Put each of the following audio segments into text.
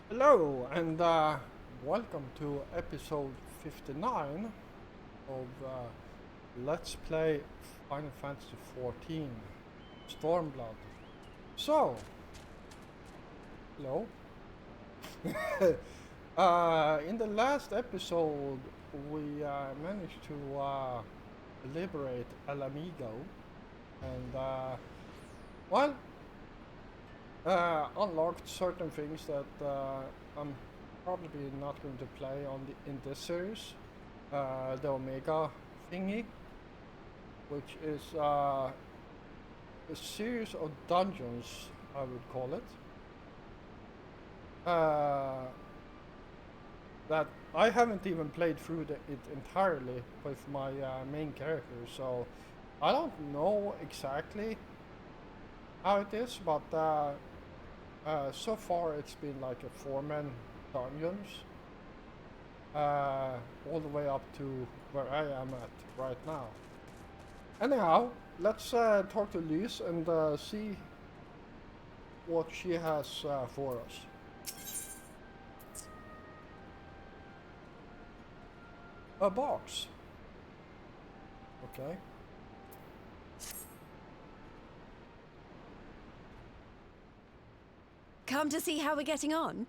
Hello and welcome to episode 59 of Let's Play Final Fantasy 14 Stormblood. So, hello. In the last episode, we managed to liberate Alamigo and, well, unlocked certain things that I'm probably not going to play on in this series. The Omega thingy, which is a series of dungeons, I would call it. That I haven't even played through it entirely with my main character, so I don't know exactly how it is, but so far it's been like a four-man dungeons, all the way up to where I am at right now. Anyhow, let's talk to Lise and see what she has for us. A box. Okay. Come to see how we're getting on?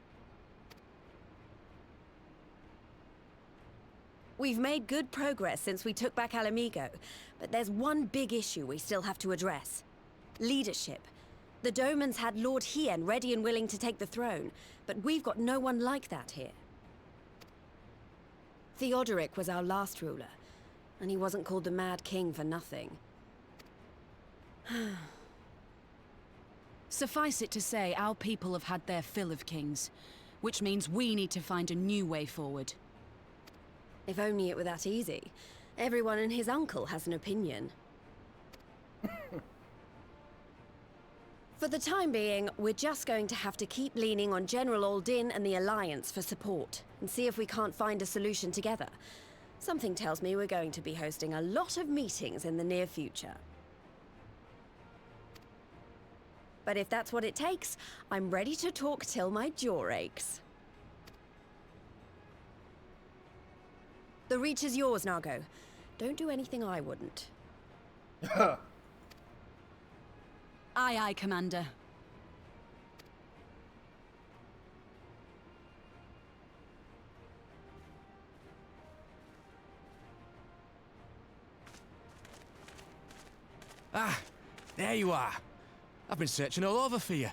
We've made good progress since we took back Alamigo, but there's one big issue we still have to address. Leadership. The Domans had Lord Hien ready and willing to take the throne, but we've got no one like that here. Theodoric was our last ruler, and he wasn't called the Mad King for nothing. Suffice it to say, our people have had their fill of kings, which means we need to find a new way forward. If only it were that easy. Everyone and his uncle has an opinion. For the time being, we're just going to have to keep leaning on General Aldin and the Alliance for support, and see if we can't find a solution together. Something tells me we're going to be hosting a lot of meetings in the near future. But if that's what it takes, I'm ready to talk till my jaw aches. The Reach is yours, Nago. Don't do anything I wouldn't. Aye, Commander. Ah, there you are. I've been searching all over for you.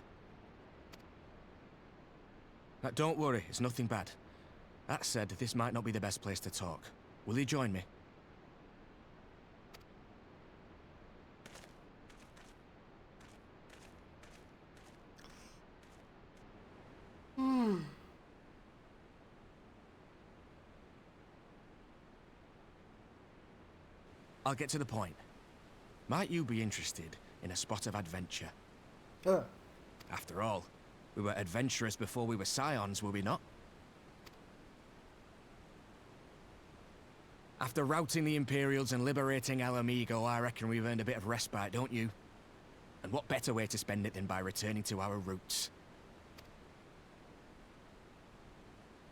Now, don't worry, it's nothing bad. That said, this might not be the best place to talk. Will you join me? I'll get to the point. Might you be interested in a spot of adventure? After all, we were adventurous before we were scions, were we not? After routing the Imperials and liberating Alamigo, I reckon we've earned a bit of respite, don't you? And what better way to spend it than by returning to our roots?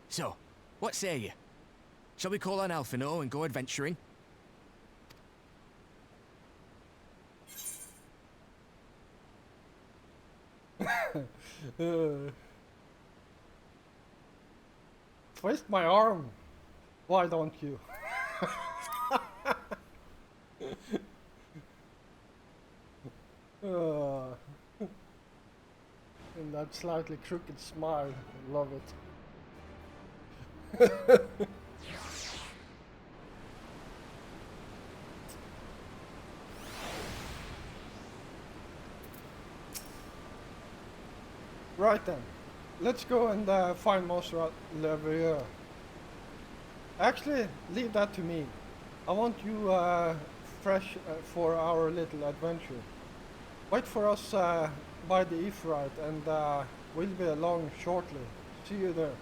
So, what say you? Shall we call on Alphino and go adventuring? Twist my arm. Why don't you? uh, and that slightly crooked smile. Love it. Right then, let's go and find Monster Levier. Actually, leave that to me. I want you fresh for our little adventure. Wait for us by the Ifrit and we'll be along shortly. See you there.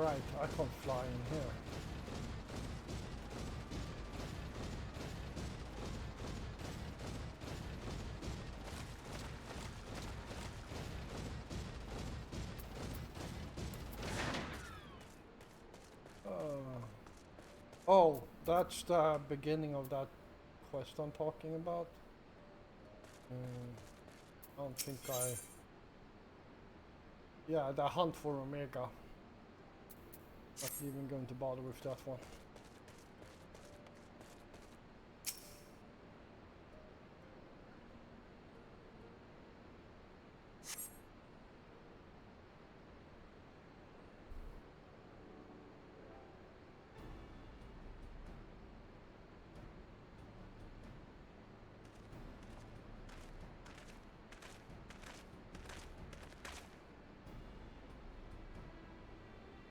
right, I can't fly in here. Oh, that's the beginning of that quest I'm talking about. I don't think I... Yeah, the hunt for Omega. Not even going to bother with that one.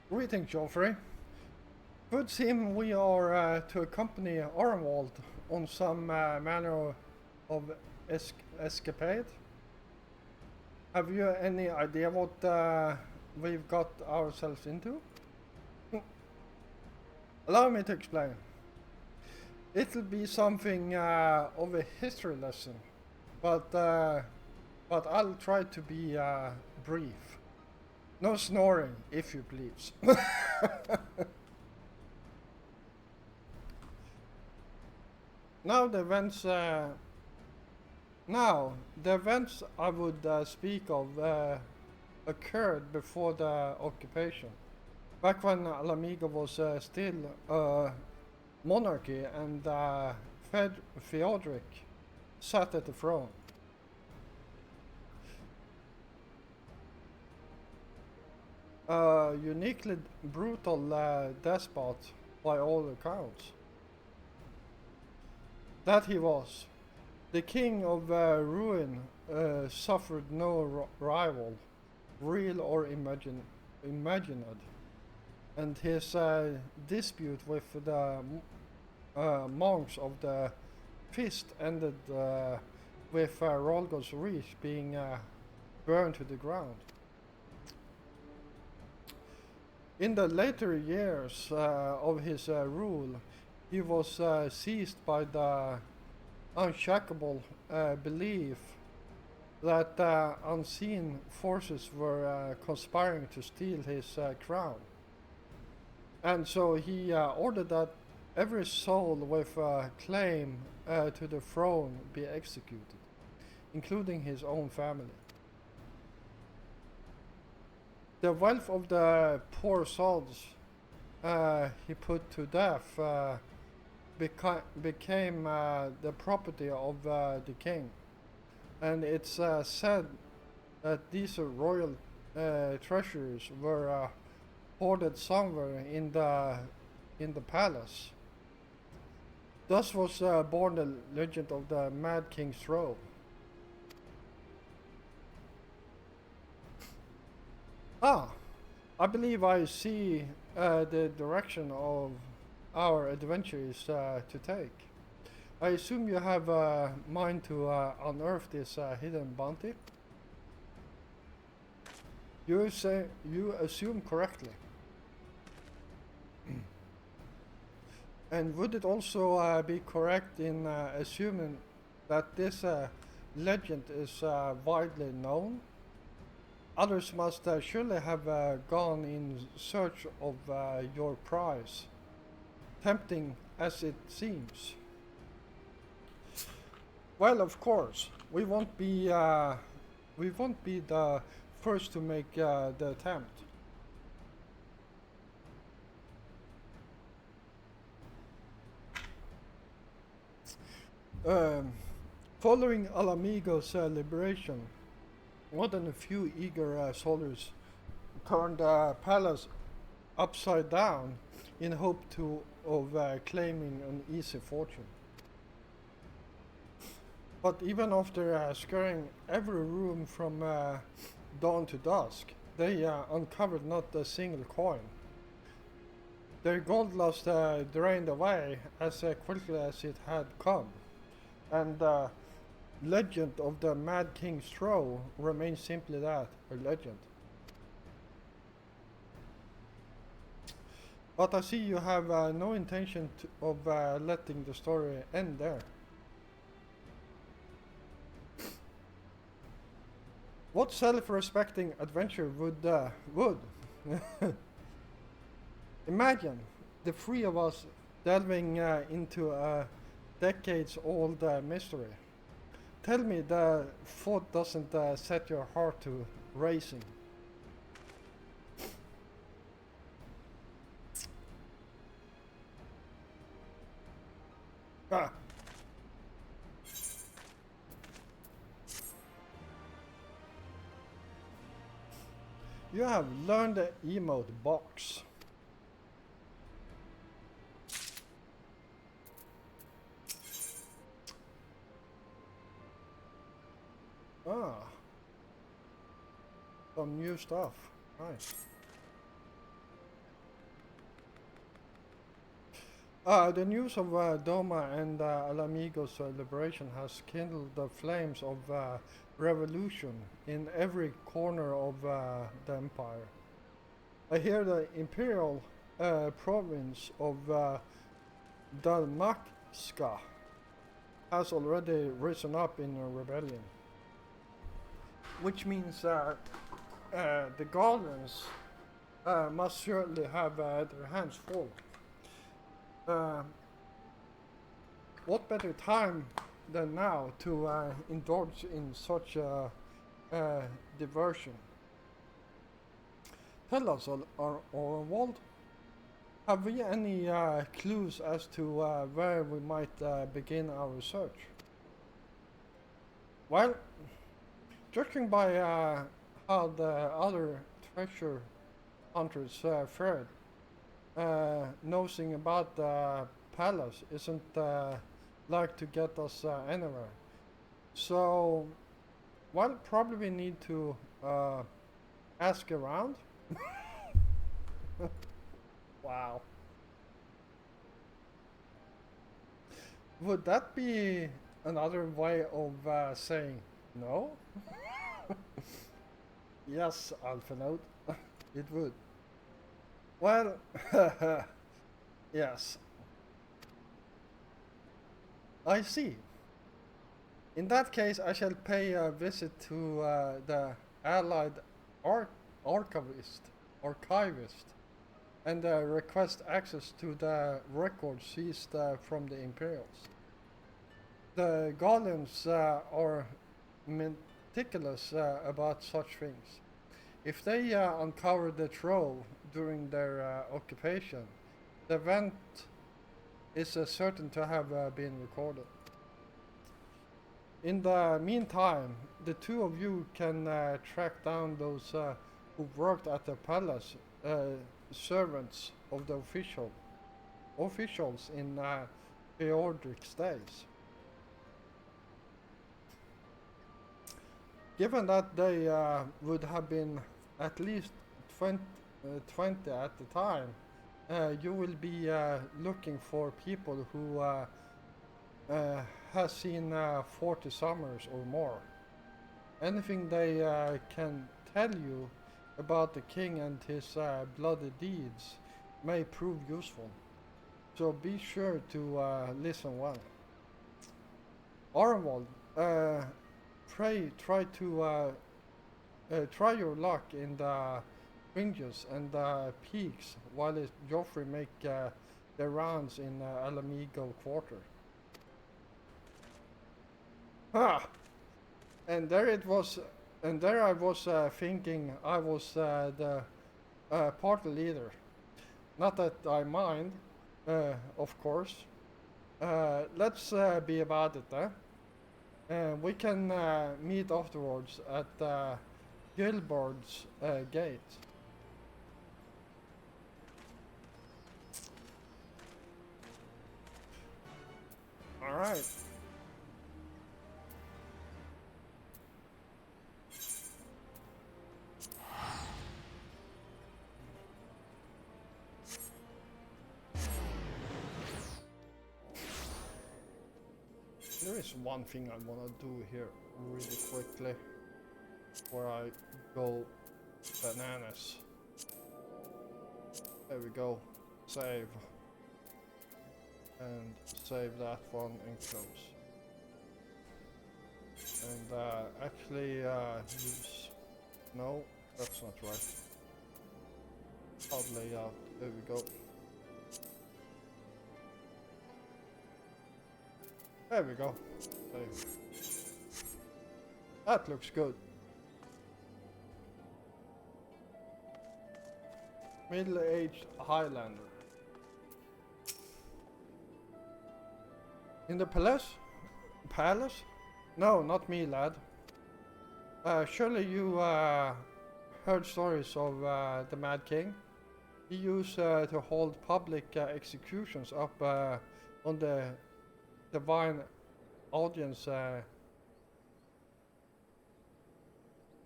Greetings, Joffrey. Would seem we are to accompany Arnwald on some manner of escapade. Have you any idea what we've got ourselves into? Allow me to explain. It'll be something of a history lesson, but I'll try to be brief. No snoring, if you please. Now the events I would speak of occurred before the occupation, back when Ala Mhigo was still a monarchy and Theodoric sat at the throne. A uniquely brutal despot by all accounts. That he was. The king of ruin suffered no rival, real or imagined, and his dispute with the monks of the Fist ended with Rolgo's Reach being burned to the ground. In the later years of his rule, he was seized by the unshakable belief that unseen forces were conspiring to steal his crown. And so he ordered that every soul with a claim to the throne be executed, including his own family. The wealth of the poor souls he put to death became the property of the king, and it's said that these royal treasures were hoarded somewhere in the palace. Thus was born the legend of the Mad King's Throne. I believe I see the direction of our adventure is to take. I assume you have a mind to unearth this hidden bounty? You assume correctly. And would it also be correct in assuming that this legend is widely known? Others must surely have gone in search of your prize, tempting as it seems. Well, of course, we won't be the first to make the attempt. Following Ala Mhigo's liberation, more than a few eager soldiers turned the palace upside down in hope of claiming an easy fortune. But even after scouring every room from dawn to dusk, they uncovered not a single coin. Their gold lust drained away as quickly as it had come, and the legend of the Mad King's Throne remains simply that, a legend. But I see you have no intention of letting the story end there. What self-respecting adventure would? Imagine the three of us delving into a decades-old mystery. Tell me the thought doesn't set your heart to racing. Ah. You have learned the emote box. Ah. Some new stuff. Nice. The news of Doma and Alamigo's liberation has kindled the flames of revolution in every corner of the empire. I hear the imperial province of Dalmatska has already risen up in a rebellion. Which means the Guardians must certainly have their hands full. What better time than now to indulge in such a diversion? Tell us, Orwald, have we any clues as to where we might begin our research? Well, judging by how the other treasure hunters fared, nosing about the palace isn't like to get us anywhere. So, well, probably need to ask around. Wow. Would that be another way of saying no? Yes, Alphanote, it would. Well, yes. I see. In that case, I shall pay a visit to the Allied archivist, and request access to the records seized from the Imperials. The Golems are meticulous about such things. If they uncover the trove during their occupation, the event is certain to have been recorded. In the meantime, the two of you can track down those who worked at the palace, servants of the officials in Beordrake's days. Given that they would have been at least 20 at the time, you will be looking for people who has seen 40 summers or more. Anything they can tell you about the king and his bloody deeds may prove useful. So be sure to listen well. Arnold, pray try to try your luck in the fringes and peaks while Joffrey make the rounds in Alamigo quarter. Ah, and there it was, and there I was thinking I was the party leader. Not that I mind, of course. Let's be about it, eh? We can meet afterwards at Gilbard's gate. All right. There is one thing I want to do here really quickly before I go bananas. There we go. Save. And save that one and close. And actually use... No, that's not right. Cloud layout, there we go. There we go. Save. That looks good. Middle-aged Highlander. In the palace? Palace? No, not me, lad. Surely you heard stories of the Mad King? He used to hold public executions up on the divine audience.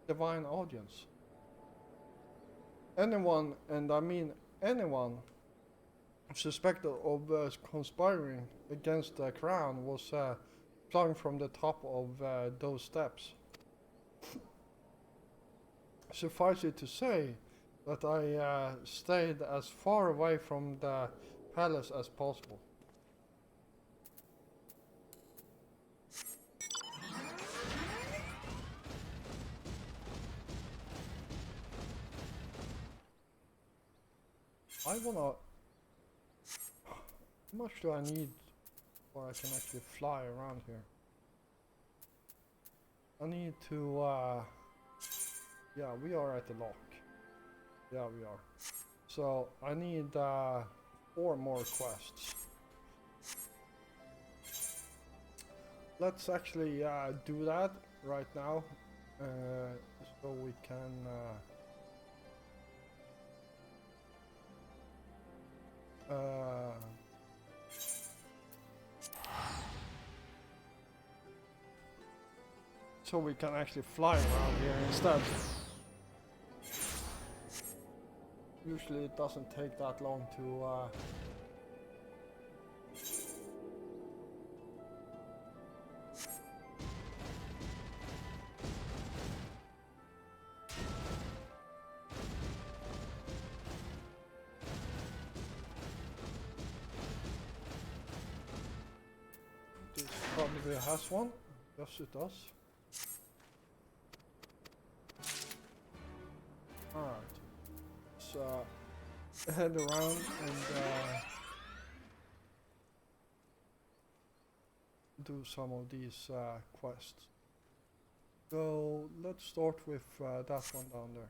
Divine audience. Anyone, and I mean anyone, suspected of conspiring against the crown was flung from the top of those steps. Suffice it to say that I stayed as far away from the palace as possible. I wanna... How much do I need before I can actually fly around here? I need to... yeah, we are at the lock. Yeah, we are. So, I need 4 more quests. Let's actually do that right now. So we can... so we can actually fly around here instead. Usually it doesn't take that long to this probably has one. Yes, it does. Alright, so head around and do some of these quests. So let's start with that one down there.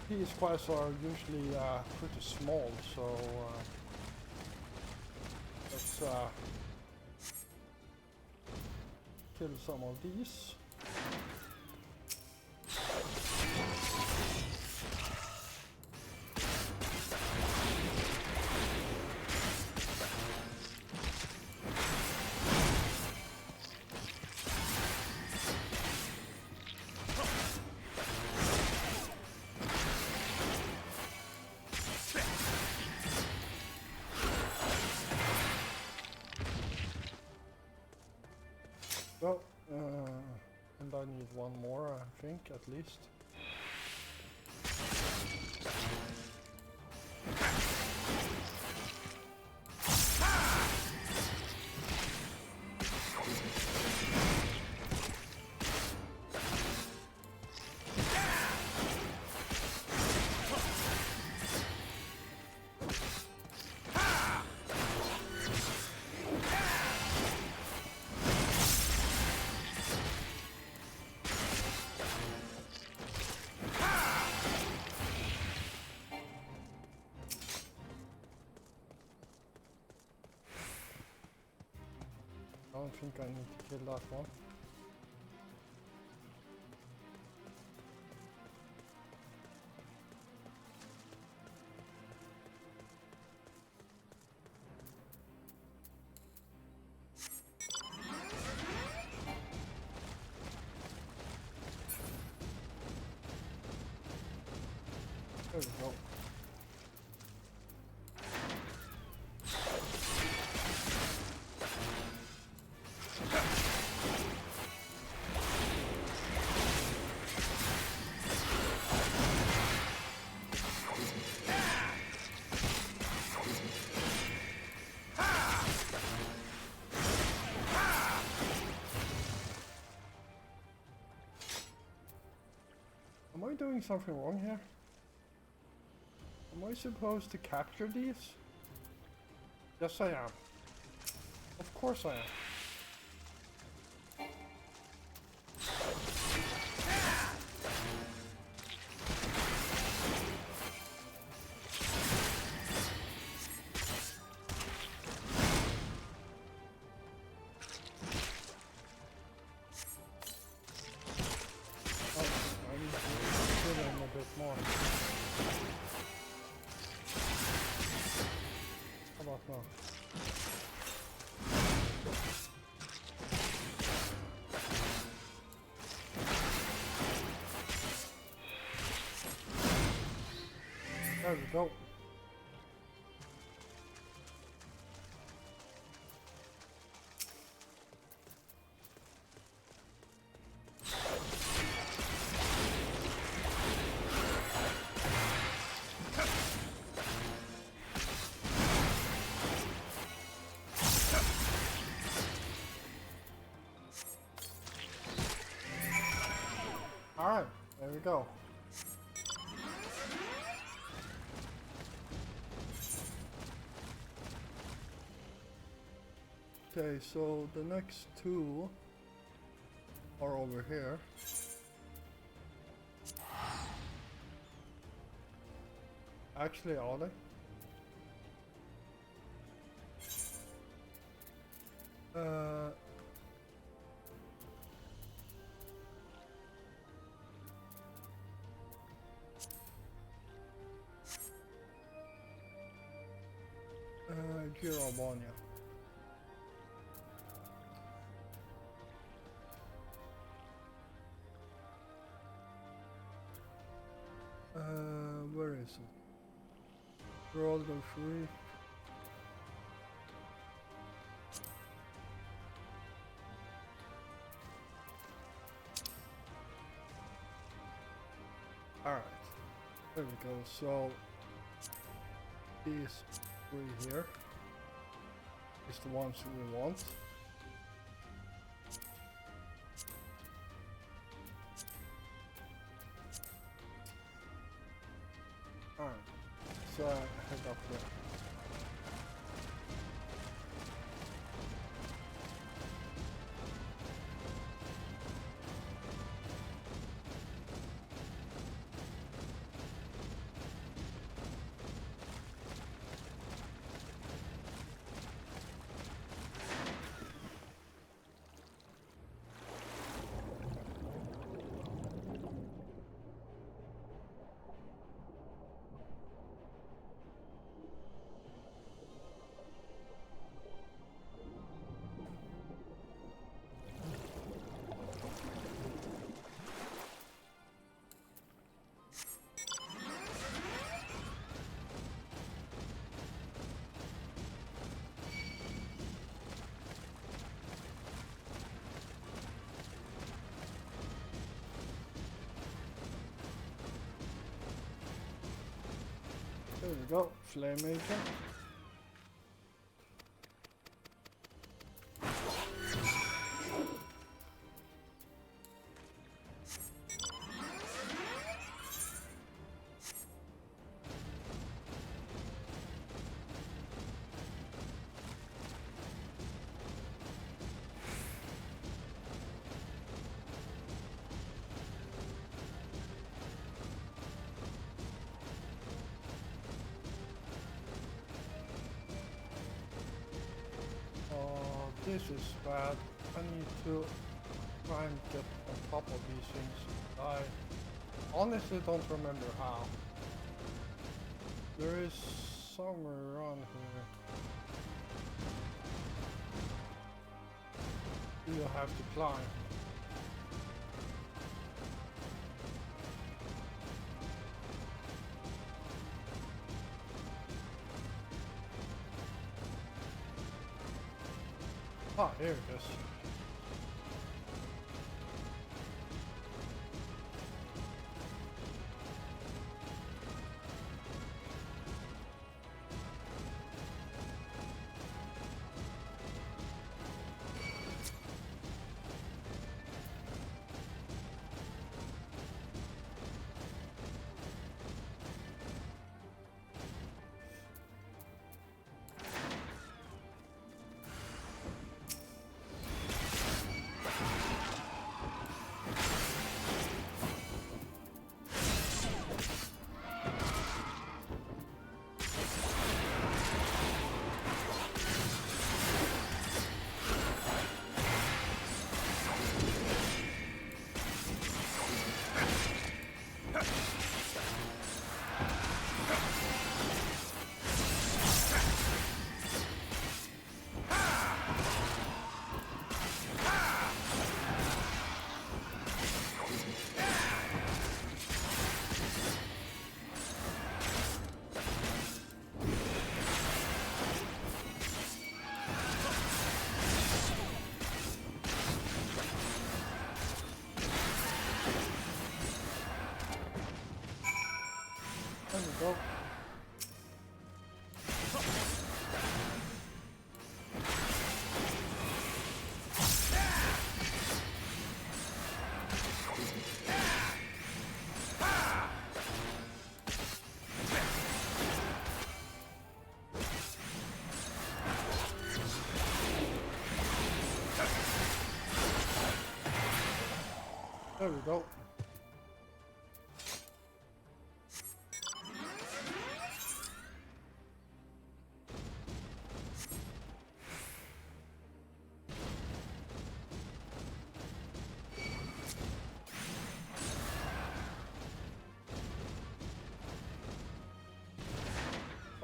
These quests are usually pretty small, so let's kill some of these. So, and I need one more, I think, at least. I don't think I need to kill that one. There we go. Am I doing something wrong here? Am I supposed to capture these? Yes, I am. Of course I am. More. How about now? There we go. Alright, there we go. Okay, so the next two are over here. Actually, are they? Girobonia. Where is it? World of Free. Alright, there we go. So these three here is the ones we want. Alright, so I head up there. There we go, flame agent. This is bad. I need to try and get on top of these things. I honestly don't remember how. There is somewhere around here. You'll have to climb. Ah, here it is. There we go. There we go.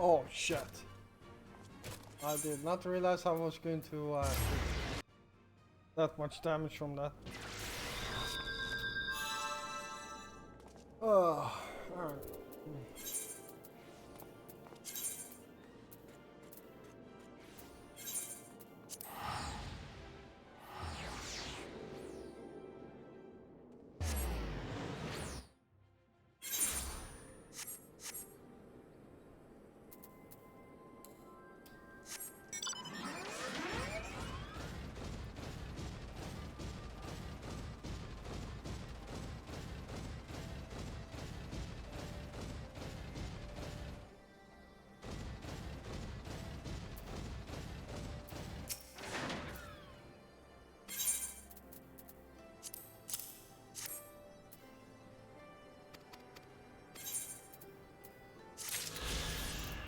Oh shit. I did not realize I was going to do that much damage from that. Oh, alright.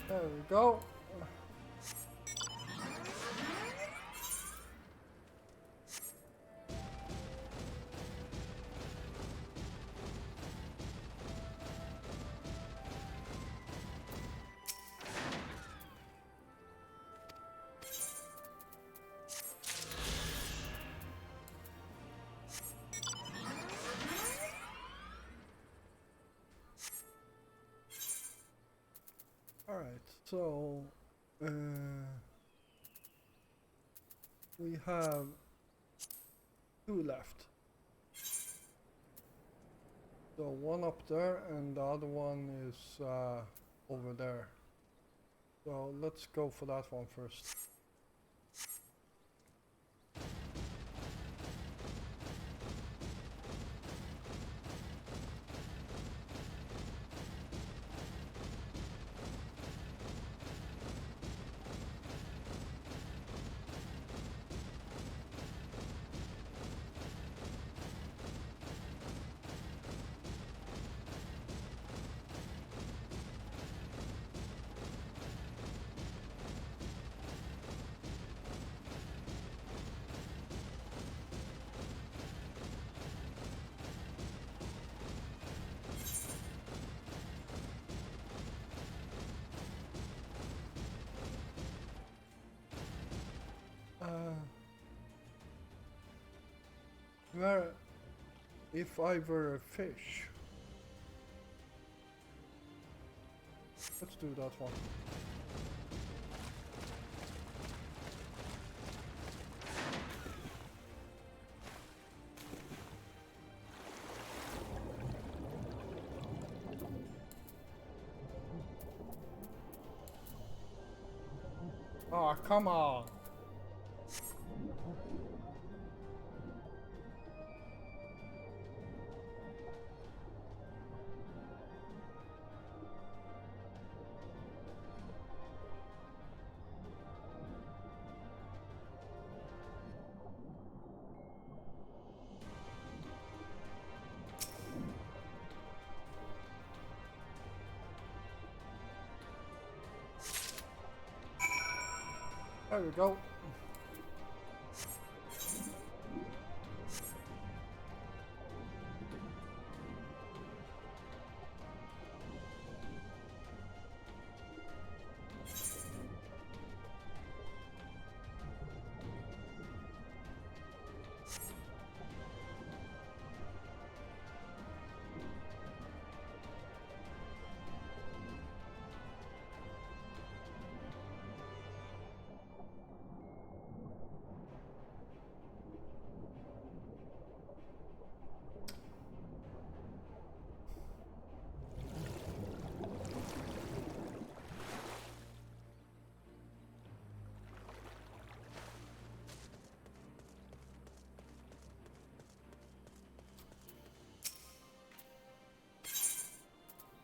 There we go. Alright, so we have 2 left. So one up there and the other one is over there. So let's go for that one first. Where if I were a fish? Let's do that one. Oh, come on. There we go.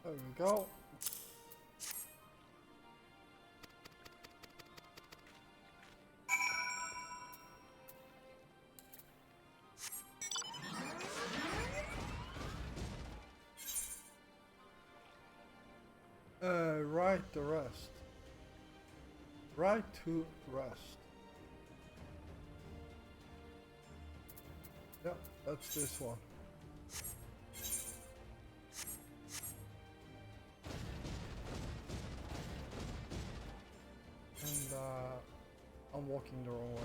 There we go. Right to rest. Right to rest. Yep, that's this one. And I'm walking the wrong way.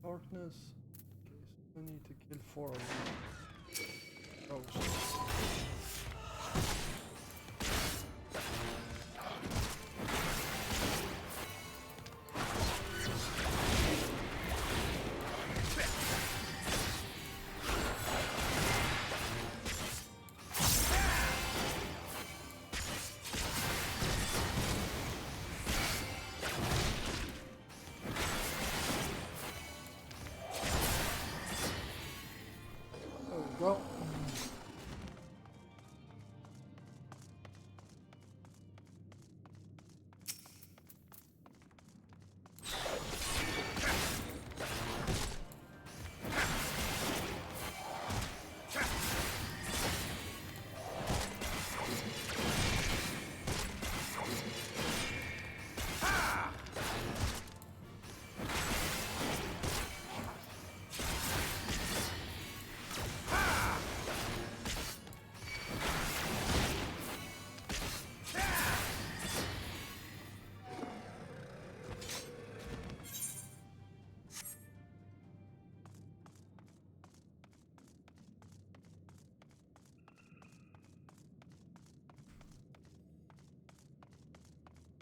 Darkness. Okay, so I need to kill 4 of them. Ghosts. Go.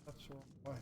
That's the wrong way.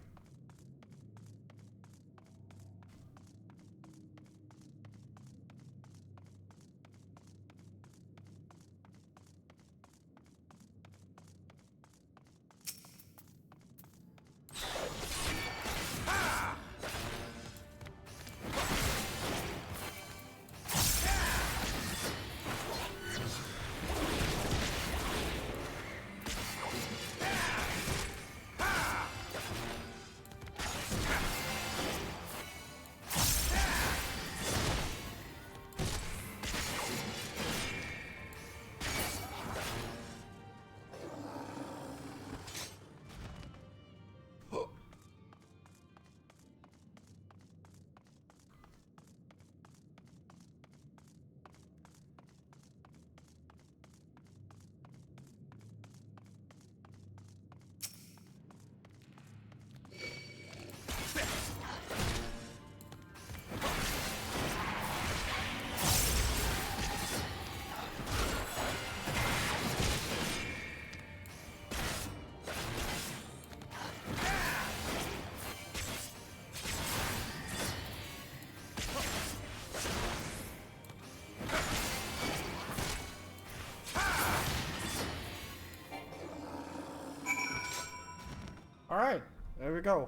Alright, there we go.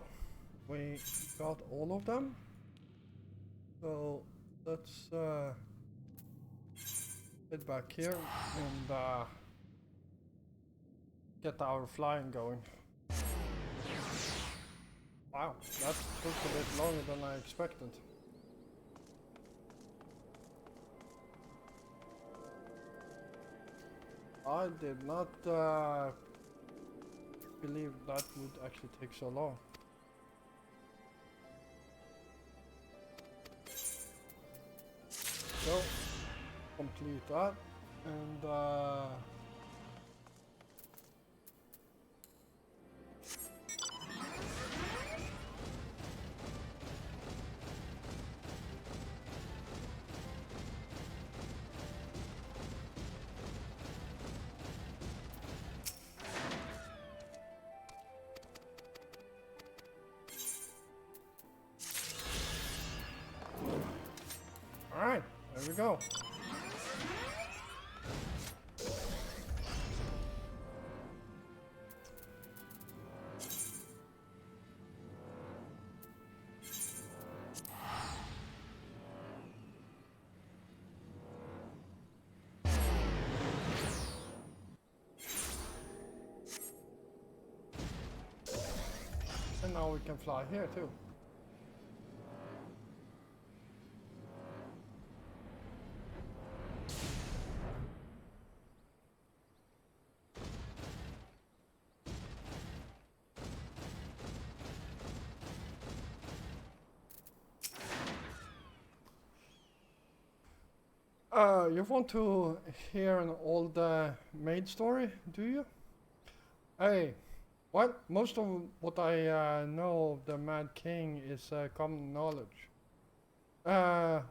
We got all of them. So let's head back here and get our flying going. Wow, that took a bit longer than I expected. I did not believe that would actually take so long. So, complete that, and alright, there we go. And now we can fly here too. You want to hear an old maid story, do you? Hey, well, most of what I know of the Mad King is common knowledge.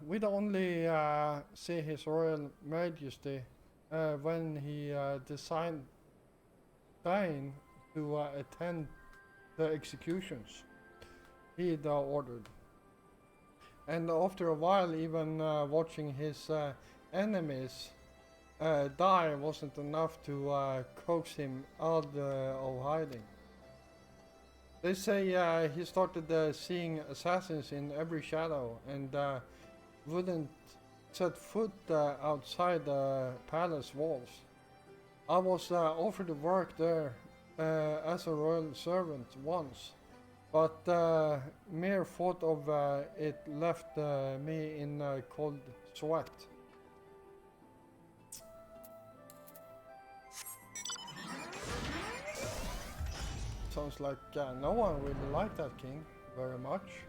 We'd only see His Royal Majesty when he deigned to attend the executions he'd ordered. And after a while, even watching his enemies die wasn't enough to coax him out of hiding. They say he started seeing assassins in every shadow and wouldn't set foot outside the palace walls. I was offered to work there as a royal servant once, but mere thought of it left me in a cold sweat. Sounds like no one really liked that king very much.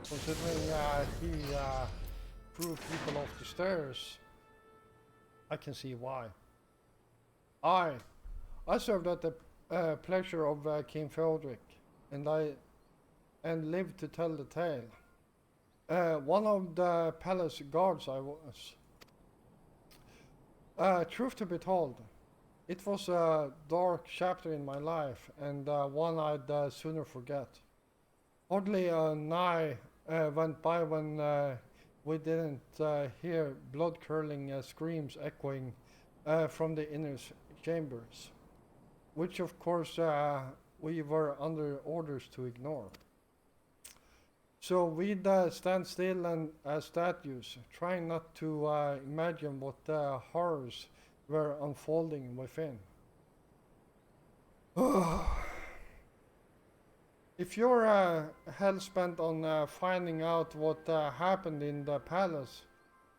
Considering he threw people off the stairs, I can see why. I served at the pleasure of King Theodoric, and lived to tell the tale. One of the palace guards I was. Truth to be told, it was a dark chapter in my life, and one I'd sooner forget. Hardly a night went by when we didn't hear blood-curdling screams echoing from the inner chambers, which of course we were under orders to ignore. So we'd stand still and as statues, trying not to imagine what horrors were unfolding within. If you're hell-bent on finding out what happened in the palace,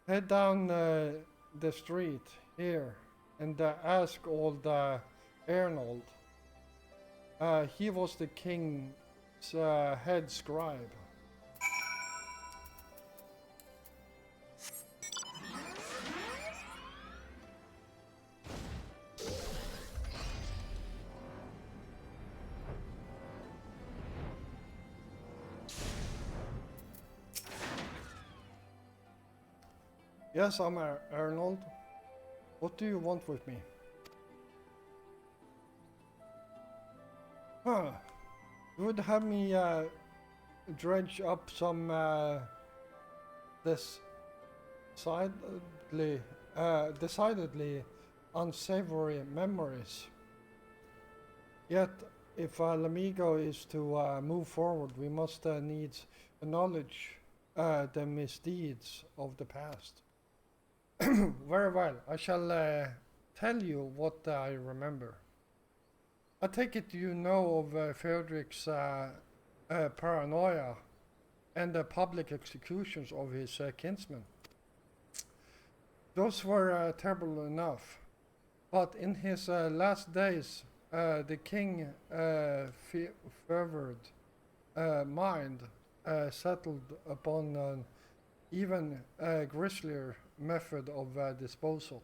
head down the street here and ask old Arnold. He was the king's head scribe. Yes, I'm Arnold. What do you want with me? Huh. You would have me dredge up some decidedly unsavory memories. Yet, if Lamigo is to move forward, we must needs acknowledge the misdeeds of the past. Very well, I shall tell you what I remember. I take it you know of Frederick's paranoia and the public executions of his kinsmen. Those were terrible enough, but in his last days, the king favored mind settled upon an even grislier method of disposal,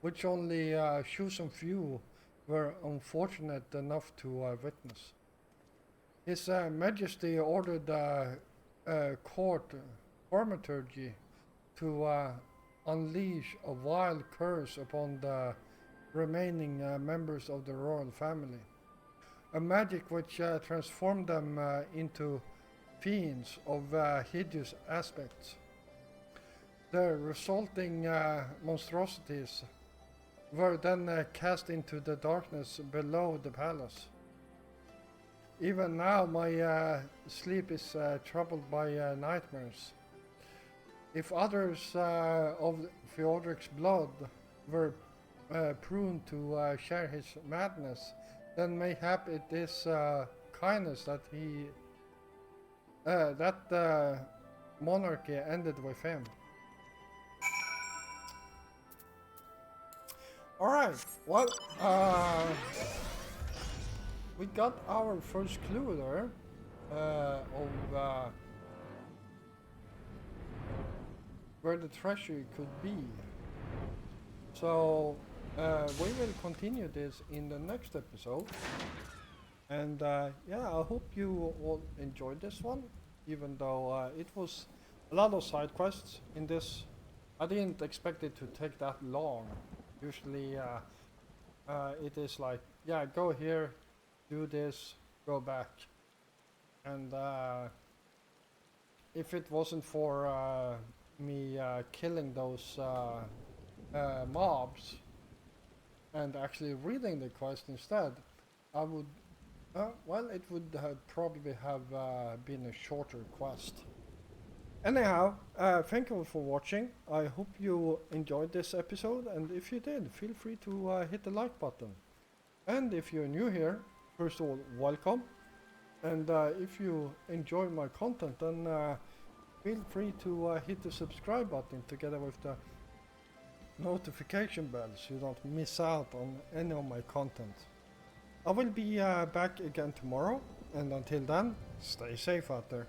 which only chosen few were unfortunate enough to witness. His Majesty ordered court thaumaturgy to unleash a wild curse upon the remaining members of the royal family, a magic which transformed them into fiends of hideous aspects. The resulting monstrosities were then cast into the darkness below the palace. Even now my sleep is troubled by nightmares. If others of Theodoric's blood were prone to share his madness, then mayhap it is kindness that that monarchy ended with him. Alright, well, we got our first clue there of where the treasury could be. So we will continue this in the next episode. And yeah, I hope you all enjoyed this one, even though it was a lot of side quests in this. I didn't expect it to take that long. Usually it is like, yeah, go here, do this, go back. And if it wasn't for me killing those mobs and actually reading the quest instead, I would, well, it would probably have been a shorter quest. Anyhow, thank you for watching. I hope you enjoyed this episode, and if you did, feel free to hit the like button. And if you're new here, first of all, welcome. And if you enjoy my content, then feel free to hit the subscribe button together with the notification bell so you don't miss out on any of my content. I will be back again tomorrow, and until then, stay safe out there.